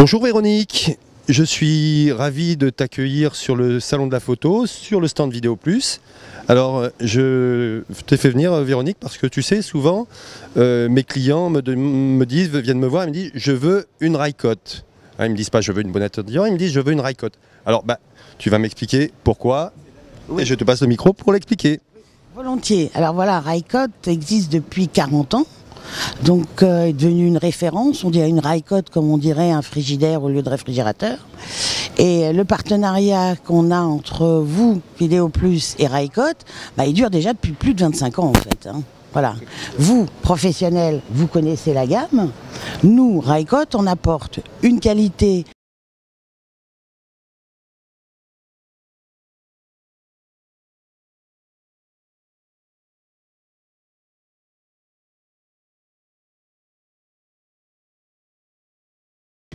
Bonjour Véronique, je suis ravi de t'accueillir sur le salon de la photo, sur le stand Vidéo Plus. Alors je t'ai fait venir Véronique parce que tu sais souvent mes clients viennent me voir et me disent je veux une Ricoh. Ils me disent pas je veux une bonnette Dior, ils me disent je veux une Ricoh. Alors tu vas m'expliquer pourquoi et je te passe le micro pour l'expliquer. Volontiers. Alors voilà, Ricoh existe depuis 40 ans. Donc est devenue une référence, on dirait une Ricoh comme on dirait un frigidaire au lieu de réfrigérateur. Et le partenariat qu'on a entre vous, Vidéo Plus et Ricoh, il dure déjà depuis plus de 25 ans en fait. Voilà. Vous, professionnels, vous connaissez la gamme. Nous, Ricoh, on apporte une qualité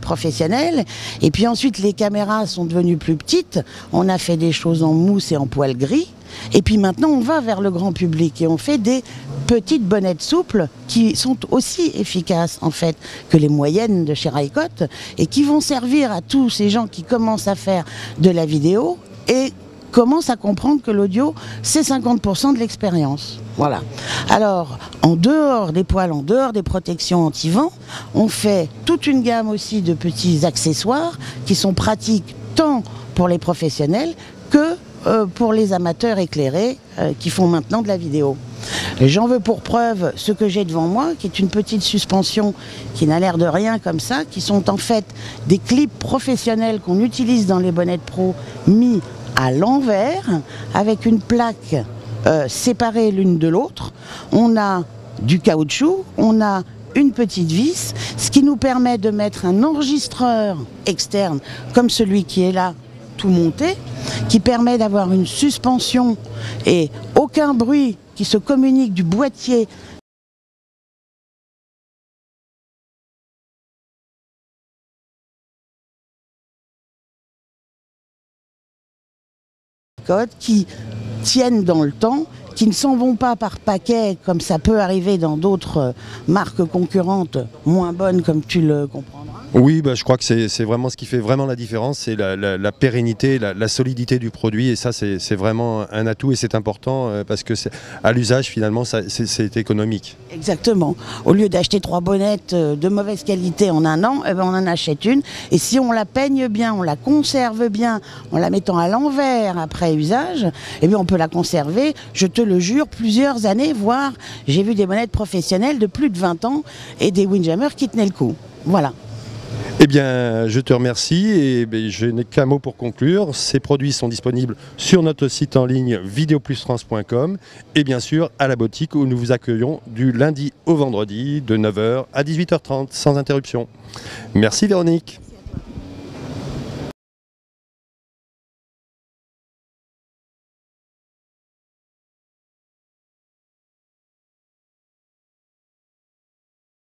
professionnelle, et puis ensuite les caméras sont devenues plus petites, on a fait des choses en mousse et en poil gris, et puis maintenant on va vers le grand public et on fait des petites bonnettes souples qui sont aussi efficaces en fait que les moyennes de chez Ricoh et qui vont servir à tous ces gens qui commencent à faire de la vidéo et commencent à comprendre que l'audio c'est 50% de l'expérience. Voilà. Alors, en dehors des poils, en dehors des protections anti-vent, on fait toute une gamme aussi de petits accessoires qui sont pratiques tant pour les professionnels que pour les amateurs éclairés qui font maintenant de la vidéo. J'en veux pour preuve ce que j'ai devant moi, qui est une petite suspension qui n'a l'air de rien comme ça, qui sont en fait des clips professionnels qu'on utilise dans les bonnettes pro mis à l'envers avec une plaque séparées l'une de l'autre. On a du caoutchouc, on a une petite vis, ce qui nous permet de mettre un enregistreur externe comme celui qui est là, tout monté, qui permet d'avoir une suspension et aucun bruit qui se communique du boîtier qui tiennent dans le temps, qui ne s'en vont pas par paquet comme ça peut arriver dans d'autres marques concurrentes moins bonnes comme tu le comprendras. Oui, je crois que c'est vraiment ce qui fait vraiment la différence, c'est la pérennité, la solidité du produit et ça c'est vraiment un atout et c'est important parce que à l'usage finalement c'est économique. Exactement. Au lieu d'acheter 3 bonnettes de mauvaise qualité en un an, on en achète une et si on la peigne bien, on la conserve bien en la mettant à l'envers après usage, on peut la conserver, je te le jure, plusieurs années, voire j'ai vu des bonnettes professionnelles de plus de 20 ans et des Windjammer qui tenaient le coup. Voilà. Eh bien, je te remercie et je n'ai qu'un mot pour conclure. Ces produits sont disponibles sur notre site en ligne videoplusfrance.com et bien sûr à la boutique où nous vous accueillons du lundi au vendredi de 9 h à 18 h 30 sans interruption. Merci Véronique.